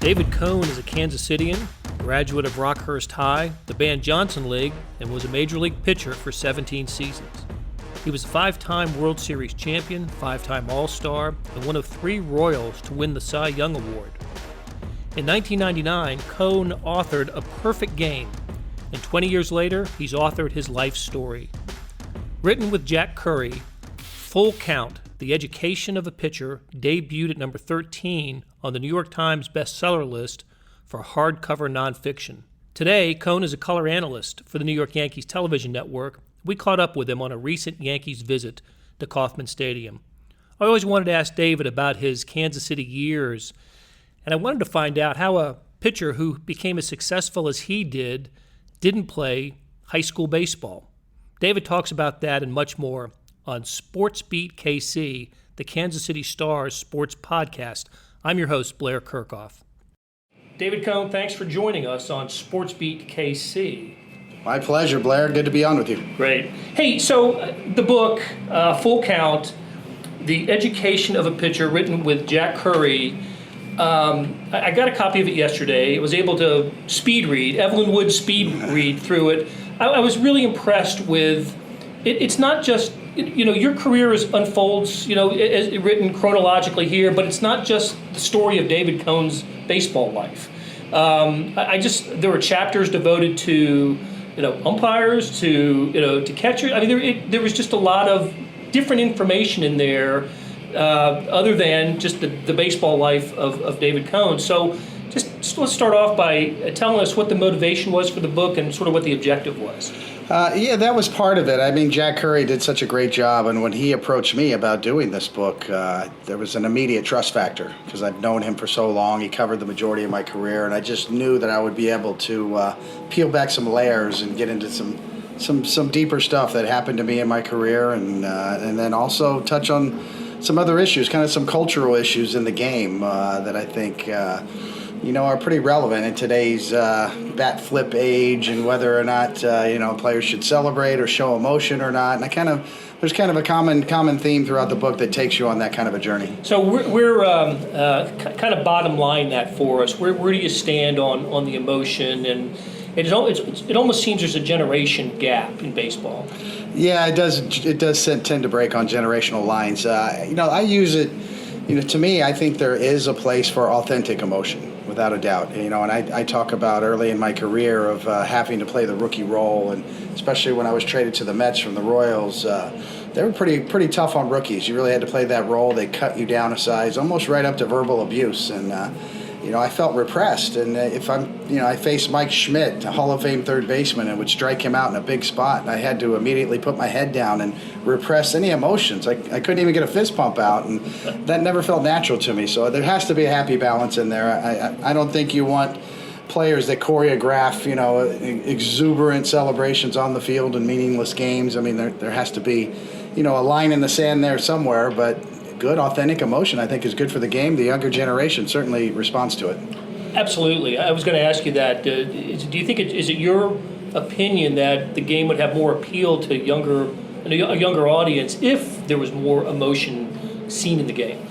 David Cone is a Kansas Citian, graduate of Rockhurst High, the Van Johnson League, and was a Major League pitcher for 17 seasons. He was a 5-time World Series champion, 5-time All-Star, and one of 3 Royals to win the Cy Young Award. In 1999, Cone authored A Perfect Game, and 20 years later, he's authored his life story. Written with Jack Curry, Full Count, The Education of a Pitcher debuted at number 13 on the New York Times bestseller list for hardcover nonfiction. Today, Cone is a color analyst for the New York Yankees television network. We caught up with him on a recent Yankees visit to Kauffman Stadium. I always wanted to ask David about his Kansas City years, and I wanted to find out how a pitcher who became as successful as he didn't play high school baseball. David talks about that and much more on Sports Beat KC, the Kansas City Stars sports podcast. I'm your host, Blair Kerkhoff. David Cone, thanks for joining us on Sports Beat KC. My pleasure, Blair. Good to be on with you. Great. Hey, so the book, Full Count, The Education of a Pitcher, written with Jack Curry. I got a copy of it yesterday. I was able to speed read, Evelyn Wood speed read through it. I was really impressed with it. It's not just, your career unfolds, as written chronologically here, but it's not just the story of David Cone's baseball life. There were chapters devoted to, umpires, to catchers. I mean, there was just a lot of different information in there, other than just the baseball life of David Cone. So let's start off by telling us what the motivation was for the book and sort of what the objective was. That was part of it. I mean, Jack Curry did such a great job, and when he approached me about doing this book, there was an immediate trust factor because I've known him for so long. He covered the majority of my career, and I just knew that I would be able to peel back some layers and get into some deeper stuff that happened to me in my career, and then also touch on some other issues, kind of some cultural issues in the game that I think are pretty relevant in today's bat flip age, and whether or not players should celebrate or show emotion or not. And there's kind of a common theme throughout the book that takes you on that kind of a journey. So we're kind of bottom line that for us. Where do you stand on the emotion? And it almost seems there's a generation gap in baseball. Yeah, it does. It does tend to break on generational lines. I use it. To me, I think there is a place for authentic emotion, without a doubt. And I talk about early in my career of having to play the rookie role, and especially when I was traded to the Mets from the Royals, they were pretty tough on rookies. You really had to play that role. They cut you down a size, almost right up to verbal abuse, and I felt repressed. And if I faced Mike Schmidt, a Hall of Fame third baseman, and would strike him out in a big spot, and I had to immediately put my head down and repress any emotions. I couldn't even get a fist pump out, and that never felt natural to me. So there has to be a happy balance in there. I don't think you want players that choreograph, exuberant celebrations on the field and meaningless games. I mean, there has to be, a line in the sand there somewhere, but good, authentic emotion, I think, is good for the game. The younger generation certainly responds to it. Absolutely. I was going to ask you that. Do you think is it your opinion that the game would have more appeal to a younger audience if there was more emotion seen in the game?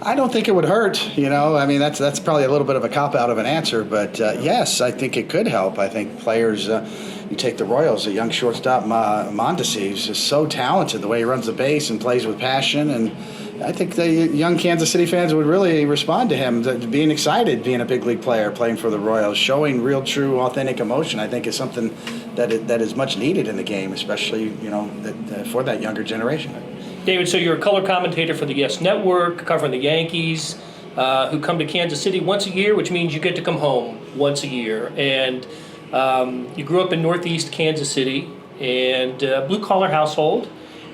I don't think it would hurt. I mean, that's probably a little bit of a cop-out of an answer, but yes, I think it could help. I think players, you take the Royals, a young shortstop, Mondesi, is just so talented the way he runs the base and plays with passion, and I think the young Kansas City fans would really respond to him, being excited, being a big league player, playing for the Royals, showing real, true, authentic emotion. I think is something that is much needed in the game, especially for that younger generation. David, so you're a color commentator for the Yes Network, covering the Yankees, who come to Kansas City once a year, which means you get to come home once a year. And you grew up in Northeast Kansas City, and blue-collar household,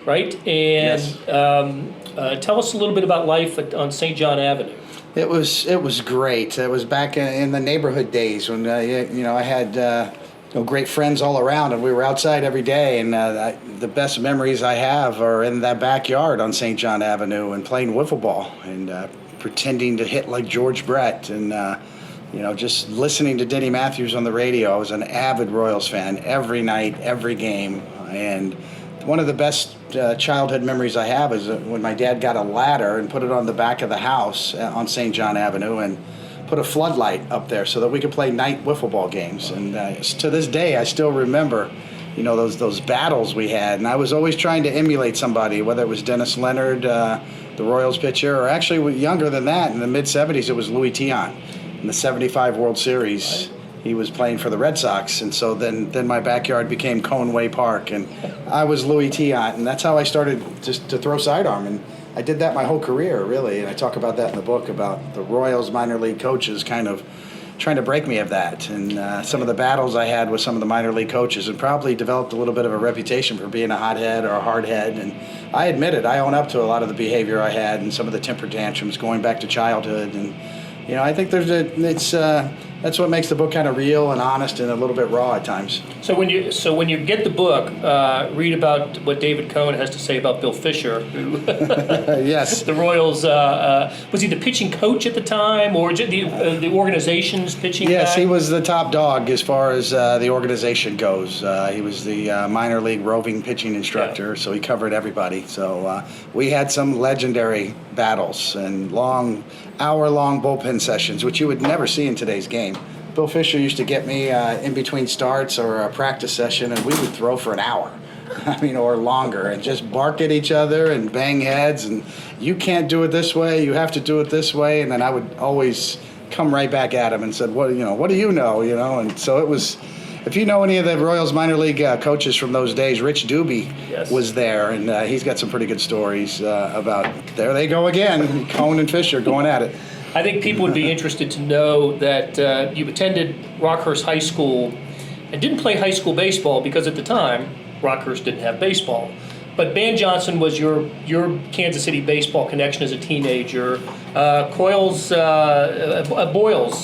right? And yes. Tell us a little bit about life on St. John Avenue. It was great. It was back in the neighborhood days when I had great friends all around, and we were outside every day. And the best memories I have are in that backyard on St. John Avenue and playing wiffle ball and pretending to hit like George Brett and just listening to Denny Matthews on the radio. I was an avid Royals fan every night, every game, and one of the best childhood memories I have is when my dad got a ladder and put it on the back of the house on St. John Avenue and put a floodlight up there so that we could play night wiffle ball games. And to this day, I still remember, those battles we had. And I was always trying to emulate somebody, whether it was Dennis Leonard, the Royals pitcher, or actually younger than that, in the mid-'70s, it was Louis Tiant in the '75 World Series. Right. He was playing for the Red Sox, and so then my backyard became Conway Park, and I was Louis Tiant, and that's how I started just to throw sidearm. And I did that my whole career, really, and I talk about that in the book, about the Royals minor league coaches kind of trying to break me of that, and some of the battles I had with some of the minor league coaches, and probably developed a little bit of a reputation for being a hothead or a hardhead. And I admit it, I own up to a lot of the behavior I had and some of the temper tantrums going back to childhood. And I think that's what makes the book kind of real and honest and a little bit raw at times. So when you get the book, read about what David Cohn has to say about Bill Fisher, who yes, the Royals, was he the pitching coach at the time, or the organization's pitching Yes, guy? he was the top dog as far as the organization goes. He was the minor league roving pitching instructor, so he covered everybody. So we had some legendary battles and hour-long bullpen sessions, which you would never see in today's game. Bill Fisher used to get me in between starts or a practice session, and we would throw for an hour, or longer, and just bark at each other and bang heads, and you can't do it this way, you have to do it this way, and then I would always come right back at him and said, what do you know, and so it was. If you know any of the Royals minor league coaches from those days, Rich Doobie Yes. was there, and he's got some pretty good stories about, there they go again, Cohn and Fisher going at it. I think people would be interested to know that you attended Rockhurst High School and didn't play high school baseball because at the time, Rockhurst didn't have baseball. But Ban Johnson was your Kansas City baseball connection as a teenager. Boyles,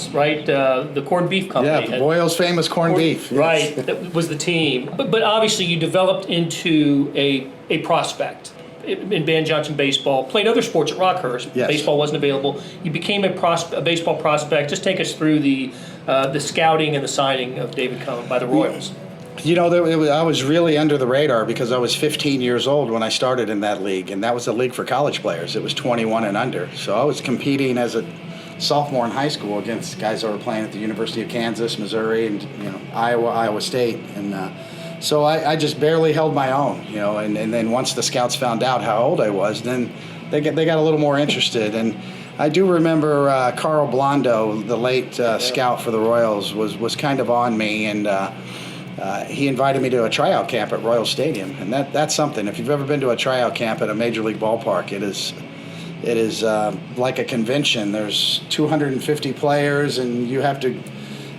right? The corned beef company. Yeah, Boyle's famous corned beef. Yes. Right, that was the team. But obviously you developed into a prospect in Ban Johnson baseball. Played other sports at Rockhurst. Yes. Baseball wasn't available. You became a baseball prospect. Just take us through the scouting and the signing of David Cohn by the Royals. I was really under the radar because I was 15 years old when I started in that league, and that was a league for college players. It was 21 and under. So I was competing as a sophomore in high school against guys that were playing at the University of Kansas, Missouri, and Iowa State. And so I just barely held my own, and then once the scouts found out how old I was, then they got a little more interested. And I do remember Carl Blondo, the late scout for the Royals, was kind of on me, and he invited me to a tryout camp at Royal Stadium, and that's something. If you've ever been to a tryout camp at a major league ballpark, it is like a convention. There's 250 players, and you have to,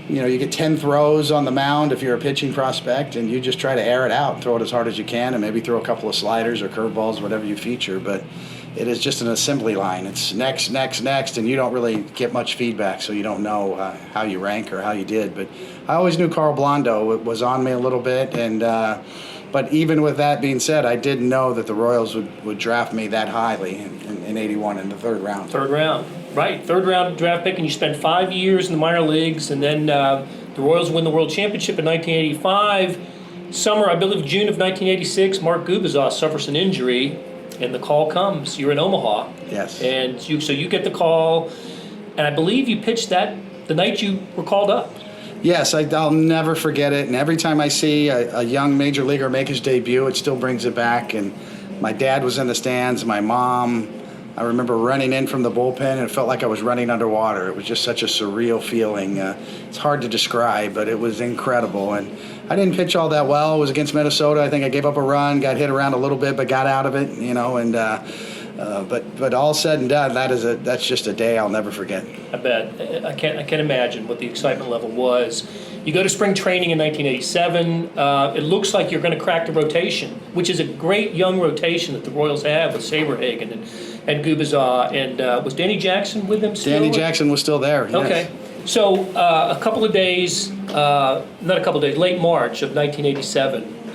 you get 10 throws on the mound if you're a pitching prospect, and you just try to air it out, throw it as hard as you can, and maybe throw a couple of sliders or curveballs, whatever you feature. But it is just an assembly line. It's next, and you don't really get much feedback, so you don't know how you rank or how you did. But I always knew Carl Blondo was on me a little bit, and but even with that being said, I didn't know that the Royals would draft me that highly in '81 in the third round. Third round, right? Third round draft pick, and you spent 5 years in the minor leagues, and then the Royals win the World Championship in 1985. Summer, I believe June of 1986, Mark Gubicza suffers an injury. And the call comes. You're in Omaha. Yes. And so you get the call, and I believe you pitched that the night you were called up. Yes, I'll never forget it. And every time I see a young major leaguer make his debut, it still brings it back. And my dad was in the stands. My mom, I remember running in from the bullpen, and it felt like I was running underwater. It was just such a surreal feeling. It's hard to describe, but it was incredible. And I didn't pitch all that well. It was against Minnesota. I think I gave up a run, got hit around a little bit, but got out of it, And but all said and done, that's just a day I'll never forget. I bet. I can't imagine what the excitement level was. You go to spring training in 1987. It looks like you're going to crack the rotation, which is a great young rotation that the Royals have with Saberhagen and Gubicza. And was Danny Jackson with them still? Danny Jackson was still there. Yes. Okay. So a couple of days, late March of 1987,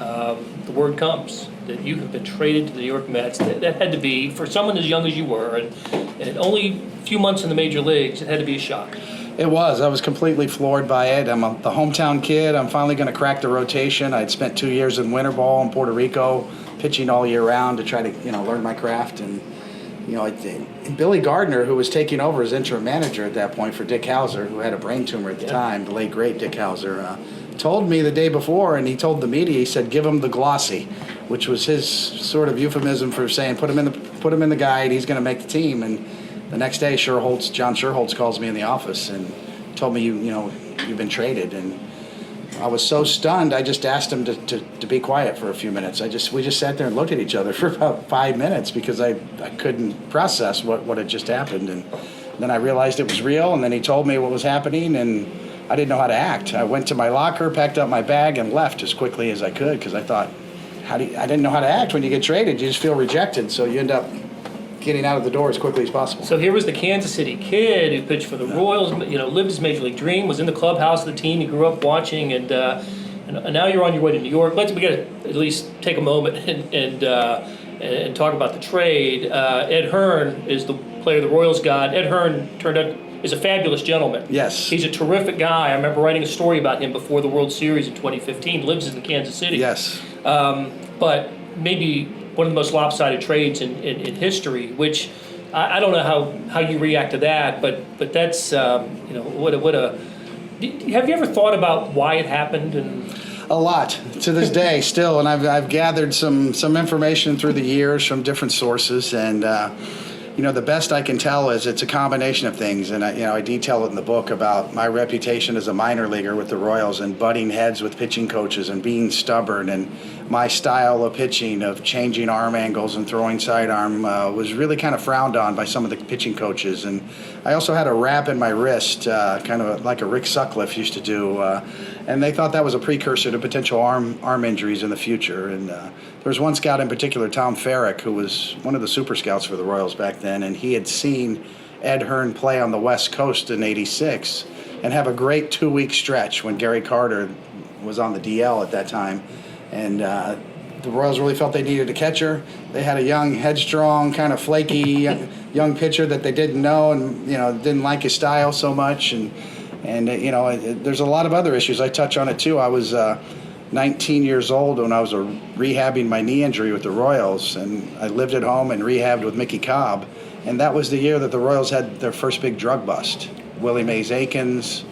the word comes that you have been traded to the New York Mets. That had to be, for someone as young as you were, and only a few months in the major leagues, it had to be a shock. It was. I was completely floored by it. I'm the hometown kid. I'm finally going to crack the rotation. I'd spent 2 years in winter ball in Puerto Rico, pitching all year round to try to, learn my craft. And, and Billy Gardner, who was taking over as interim manager at that point for Dick Hauser, who had a brain tumor at the time, the late great Dick Hauser, told me the day before, and he told the media, he said, "Give him the glossy," which was his sort of euphemism for saying, put him in the guide, he's going to make the team. And the next day, John Sherholtz calls me in the office and told me, you've been traded. And I was so stunned, I just asked him to be quiet for a few minutes. We just sat there and looked at each other for about 5 minutes because I couldn't process what had just happened. And then I realized it was real, and then he told me what was happening, and I didn't know how to act. I went to my locker, packed up my bag, and left as quickly as I could because I thought, I didn't know how to act when you get traded. You just feel rejected, so you end up getting out of the door as quickly as possible. So here was the Kansas City kid who pitched for the Royals, lived his major league dream, was in the clubhouse of the team he grew up watching, and now you're on your way to New York. We got to at least take a moment and talk about the trade. Ed Hearn is the player the Royals got. Ed Hearn turned out is a fabulous gentleman. Yes. He's a terrific guy. I remember writing a story about him before the World Series in 2015. Lives in Kansas City. Yes. But maybe one of the most lopsided trades in history, which I don't know how you react to that, but that's what a have you ever thought about why it happened? And a lot to this day still, and I've gathered some information through the years from different sources, and the best I can tell is it's a combination of things, and I detail it in the book about my reputation as a minor leaguer with the Royals and butting heads with pitching coaches and being stubborn, and my style of pitching of changing arm angles and throwing sidearm was really kind of frowned on by some of the pitching coaches. And I also had a wrap in my wrist, kind of like a Rick Sutcliffe used to do, and they thought that was a precursor to potential arm injuries in the future. And there was one scout in particular, Tom Farrick, who was one of the super scouts for the Royals back then, and he had seen Ed Hearn play on the West Coast in '86 and have a great 2-week stretch when Gary Carter was on the DL at that time. And the Royals really felt they needed a catcher. They had a young, headstrong, kind of flaky young pitcher that they didn't know, and didn't like his style so much. And there's a lot of other issues. I touch on it too. I was 19 years old when I was rehabbing my knee injury with the Royals, and I lived at home and rehabbed with Mickey Cobb. And that was the year that the Royals had their first big drug bust. Willie Mays Aikens,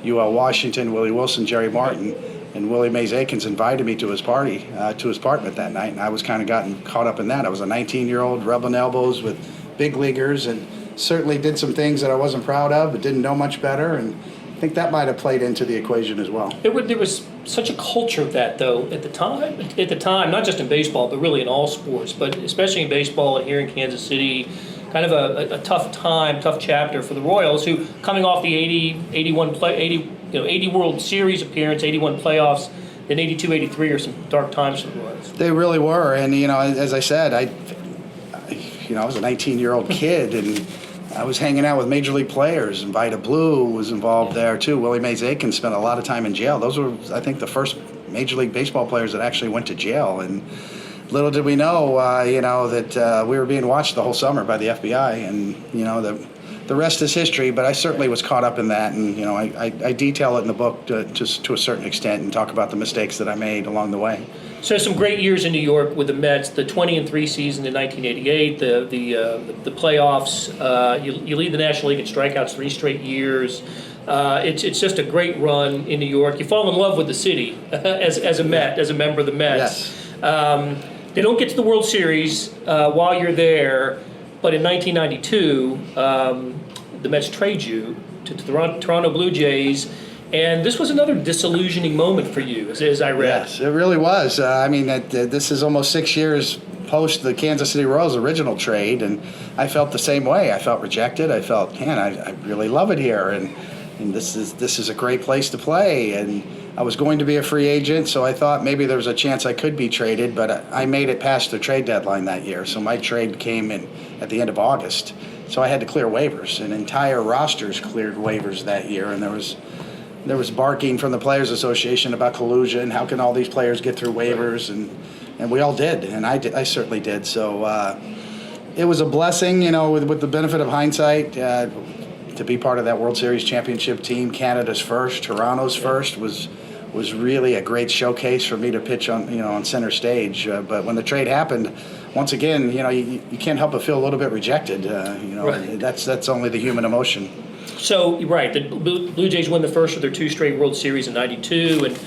UL Washington, Willie Wilson, Jerry Martin. And Willie Mays Aikens invited me to his party, to his apartment that night, and I was kind of gotten caught up in that. I was a 19-year-old rubbing elbows with big leaguers, and certainly did some things that I wasn't proud of, but didn't know much better, and I think that might have played into the equation as well. There was such a culture of that, though, at the time, not just in baseball, but really in all sports, but especially in baseball and here in Kansas City. Kind of a tough chapter for the Royals, who coming off the 80 World Series appearance, 81 playoffs, then 82, 83 are some dark times for the Royals. They really were, and as I said, I was a 19-year-old kid, and I was hanging out with major league players, and Vida Blue was involved there too. Willie Mays Aikens spent a lot of time in jail. Those were, I think, the first Major League Baseball players that actually went to jail, and little did we know, that we were being watched the whole summer by the FBI, and the rest is history. But I certainly was caught up in that, and I detail it in the book to a certain extent and talk about the mistakes that I made along the way. So some great years in New York with the Mets, the 20-3 season in 1988, the playoffs. You lead the National League in strikeouts 3 straight years. It's just a great run in New York. You fall in love with the city as a Met, as a member of the Mets. Yes. They don't get to the World Series while you're there, but in 1992, the Mets trade you to the Toronto Blue Jays, and this was another disillusioning moment for you, as I read. Yes, it really was. This is almost 6 years post the Kansas City Royals original trade, and I felt the same way. I felt rejected. I felt, I really love it here, and this is a great place to play, and I was going to be a free agent, so I thought maybe there was a chance I could be traded, but I made it past the trade deadline that year. So my trade came in at the end of August. So I had to clear waivers, and entire rosters cleared waivers that year, and there was barking from the Players Association about collusion. How can all these players get through waivers? And we all did, and I certainly did. So it was a blessing, with the benefit of hindsight, to be part of that World Series championship team. Canada's first, Toronto's first was really a great showcase for me to pitch on center stage. But when the trade happened, once again, you can't help but feel a little bit rejected. Right. That's only the human emotion. So, you're right, the Blue Jays win the first of their 2 straight World Series in '92, and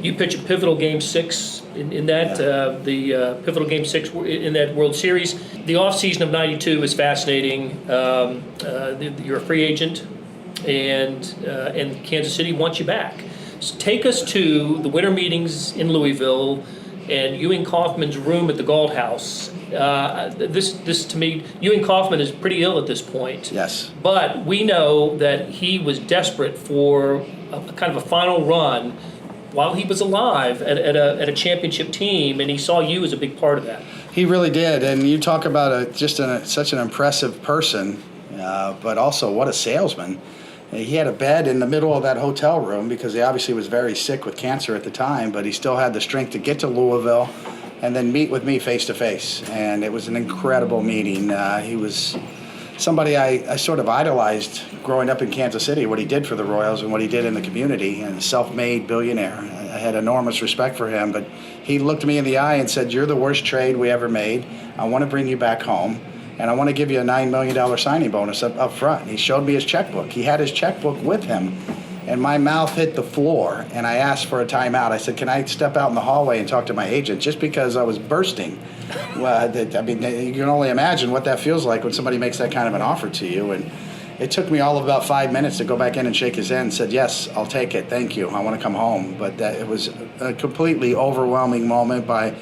you pitch a pivotal Game 6 in that, pivotal Game 6 in that World Series. The offseason of '92 is fascinating. You're a free agent, and Kansas City wants you back. So take us to the winter meetings in Louisville and Ewing Kauffman's room at the Galt House. This to me, Ewing Kauffman is pretty ill at this point. Yes. But we know that he was desperate for a kind of a final run while he was alive at a championship team, and he saw you as a big part of that. He really did, and you talk about such an impressive person, but also what a salesman. He had a bed in the middle of that hotel room because he obviously was very sick with cancer at the time, but he still had the strength to get to Louisville and then meet with me face to face. And it was an incredible meeting. He was somebody I sort of idolized growing up in Kansas City, what he did for the Royals and what he did in the community, and a self-made billionaire. I had enormous respect for him, but he looked me in the eye and said, "You're the worst trade we ever made. I want to bring you back home, and I want to give you a $9 million signing bonus up front." And he showed me his checkbook. He had his checkbook with him, and my mouth hit the floor, and I asked for a timeout. I said, "Can I step out in the hallway and talk to my agent?" Just because I was bursting. Well, I mean, you can only imagine what that feels like when somebody makes that kind of an offer to you. And it took me all of about 5 minutes to go back in and shake his hand and said, "Yes, I'll take it. Thank you. I want to come home." But it was a completely overwhelming moment by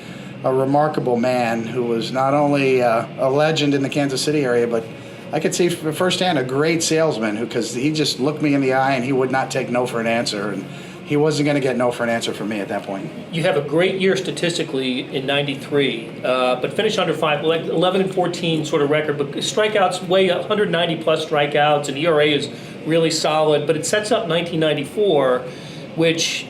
a remarkable man who was not only a legend in the Kansas City area, but I could see firsthand a great salesman because he just looked me in the eye and he would not take no for an answer. And he wasn't going to get no for an answer from me at that point. You have a great year statistically in '93, but finished under 5, like 11-14 sort of record, but strikeouts way 190 plus strikeouts, and ERA is really solid. But it sets up 1994, which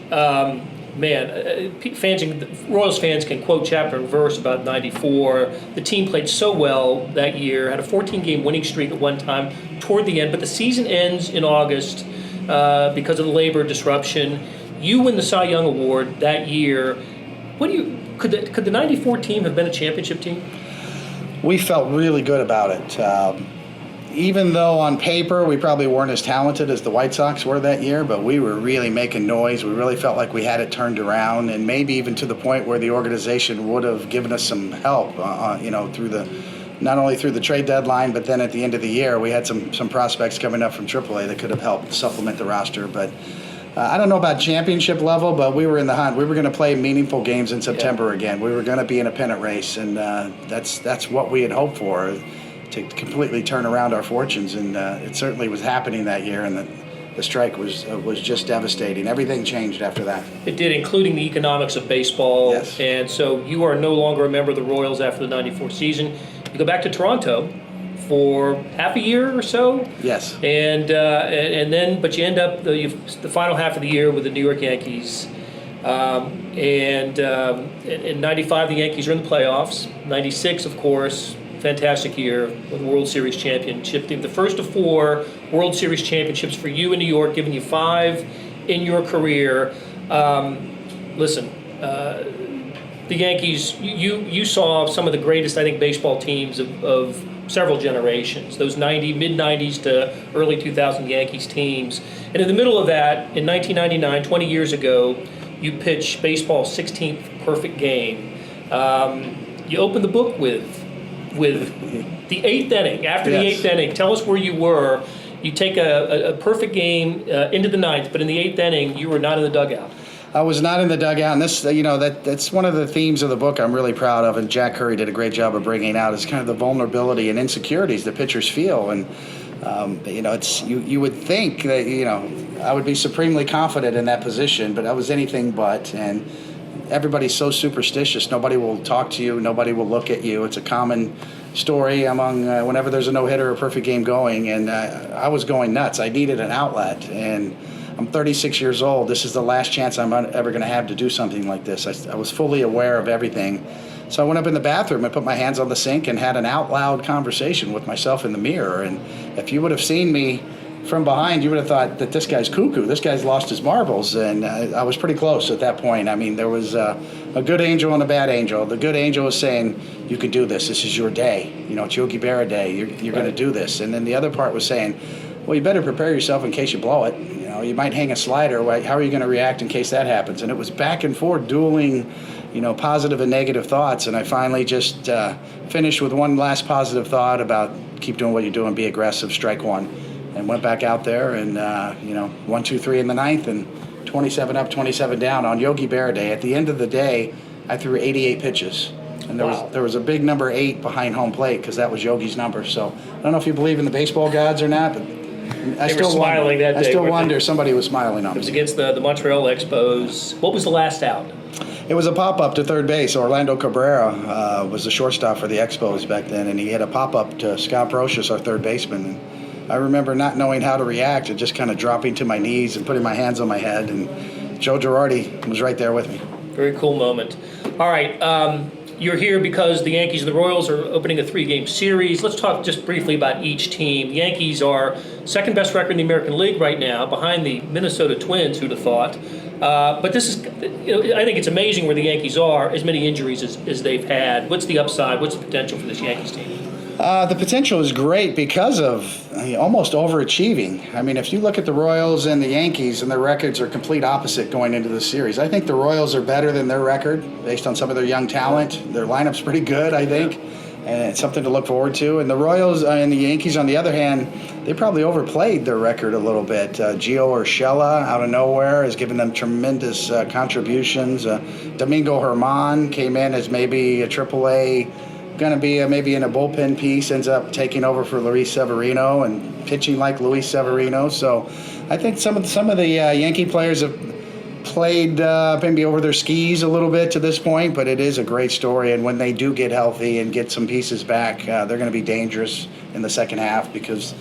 Royals fans can quote chapter and verse about '94. The team played so well that year, had a 14-game winning streak at one time toward the end, but the season ends in August because of the labor disruption. You win the Cy Young Award that year. Could the '94 team have been a championship team? We felt really good about it. Even though on paper we probably weren't as talented as the White Sox were that year, but we were really making noise. We really felt like we had it turned around, and maybe even to the point where the organization would have given us some help, not only through the trade deadline, but then at the end of the year, we had some prospects coming up from AAA that could have helped supplement the roster. But I don't know about championship level, but we were in the hunt. We were going to play meaningful games in September again. We were going to be in a pennant race, and that's what we had hoped for, to completely turn around our fortunes. And it certainly was happening that year, and the strike was just devastating. Everything changed after that. It did, including the economics of baseball. Yes. And so you are no longer a member of the Royals after the '94 season. You go back to Toronto for half a year or so. Yes. And then, but you end up the final half of the year with the New York Yankees. In '95, the Yankees are in the playoffs. '96, of course, fantastic year with the World Series championship team. The first of 4 World Series championships for you in New York, giving you 5 in your career. The Yankees, you saw some of the greatest, I think, baseball teams of several generations, those mid-'90s to early 2000 Yankees teams. And in the middle of that, in 1999, 20 years ago, you pitched baseball's 16th perfect game. You opened the book with the 8th inning. After the 8th inning, tell us where you were. You take a perfect game into the 9th, but in the 8th inning, you were not in the dugout. I was not in the dugout, and this, that's one of the themes of the book I'm really proud of, and Jack Curry did a great job of bringing out, is kind of the vulnerability and insecurities that pitchers feel. And you would think that I would be supremely confident in that position, but I was anything but. And everybody's so superstitious. Nobody will talk to you. Nobody will look at you. It's a common story among whenever there's a no-hitter or perfect game going, and I was going nuts. I needed an outlet, and I'm 36 years old. This is the last chance I'm ever going to have to do something like this. I was fully aware of everything. So I went up in the bathroom and put my hands on the sink and had an out loud conversation with myself in the mirror. And if you would have seen me from behind, you would have thought that this guy's cuckoo. This guy's lost his marbles. And I was pretty close at that point. I mean, there was a good angel and a bad angel. The good angel is saying, you can do this. This is your day. It's Yogi Berra day. You're going to do this. And then the other part was saying, well, you better prepare yourself in case you blow it. You might hang a slider. How are you going to react in case that happens? And it was back and forth, dueling, positive and negative thoughts. And I finally just finished with one last positive thought about keep doing what you're doing, be aggressive, strike one. And went back out there and, 1, 2, 3 in the ninth and 27 up, 27 down on Yogi Berra Day. At the end of the day, I threw 88 pitches. And there was a big number 8 behind home plate because that was Yogi's number. So I don't know if you believe in the baseball gods or not, but I still wonder somebody was smiling on me. It was against the Montreal Expos. What was the last out? It was a pop-up to third base. Orlando Cabrera was the shortstop for the Expos back then, and he had a pop-up to Scott Brocious, our third baseman. And I remember not knowing how to react and just kind of dropping to my knees and putting my hands on my head, and Joe Girardi was right there with me. Very cool moment. All right, you're here because the Yankees and the Royals are opening a 3-game series. Let's talk just briefly about each team. The Yankees are second best record in the American League right now, behind the Minnesota Twins, who'd have thought. But this is, I think it's amazing where the Yankees are, as many injuries as they've had. What's the upside? What's the potential for this Yankees team? The potential is great because of almost overachieving. I mean, if you look at the Royals and the Yankees, and their records are complete opposite going into this series. I think the Royals are better than their record based on some of their young talent. Their lineup's pretty good, I think, and it's something to look forward to. And the Royals and the Yankees, on the other hand, they probably overplayed their record a little bit. Gio Urshela, out of nowhere, has given them tremendous contributions. Domingo Germán came in as maybe a AAA, going to be maybe in a bullpen piece, ends up taking over for Luis Severino and pitching like Luis Severino. So I think some of the Yankee players have played maybe over their skis a little bit to this point, but it is a great story. And when they do get healthy and get some pieces back, they're going to be dangerous in the second half because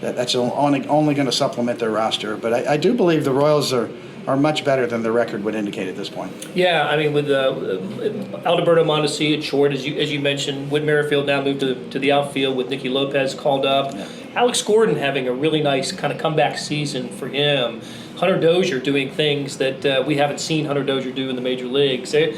that's only going to supplement their roster. But I do believe the Royals are much better than the record would indicate at this point. Yeah, I mean, with Alberto Mondesi at short, as you mentioned, Whit Merrifield now moved to the outfield with Nicky Lopez called up. Yeah. Alex Gordon having a really nice kind of comeback season for him. Hunter Dozier doing things that we haven't seen Hunter Dozier do in the major leagues. We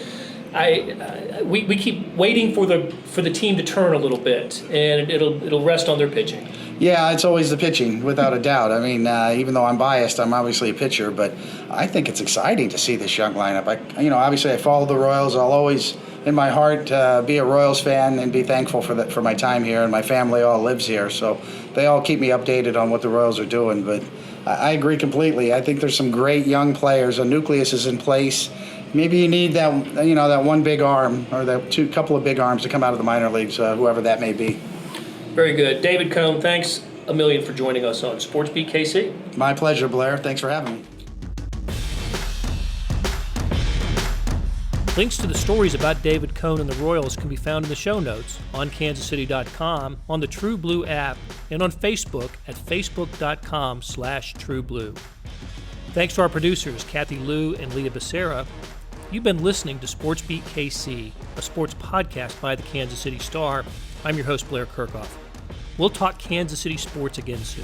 keep waiting for the team to turn a little bit, and it'll rest on their pitching. Yeah, it's always the pitching, without a doubt. I mean, even though I'm biased, I'm obviously a pitcher, but I think it's exciting to see this young lineup. Obviously I follow the Royals. I'll always, in my heart, be a Royals fan and be thankful for my time here, and my family all lives here, so they all keep me updated on what the Royals are doing. But I agree completely. I think there's some great young players. A nucleus is in place. Maybe you need that one big arm or that couple of big arms to come out of the minor leagues, whoever that may be. Very good. David Cone, thanks a million for joining us on Sports Beat KC. My pleasure, Blair. Thanks for having me. Links to the stories about David Cone and the Royals can be found in the show notes on kansascity.com, on the True Blue app, and on Facebook at facebook.com/trueblue. Thanks to our producers, Kathy Liu and Leah Becerra. You've been listening to Sports Beat KC, a sports podcast by the Kansas City Star. I'm your host, Blair Kerkhoff. We'll talk Kansas City sports again soon.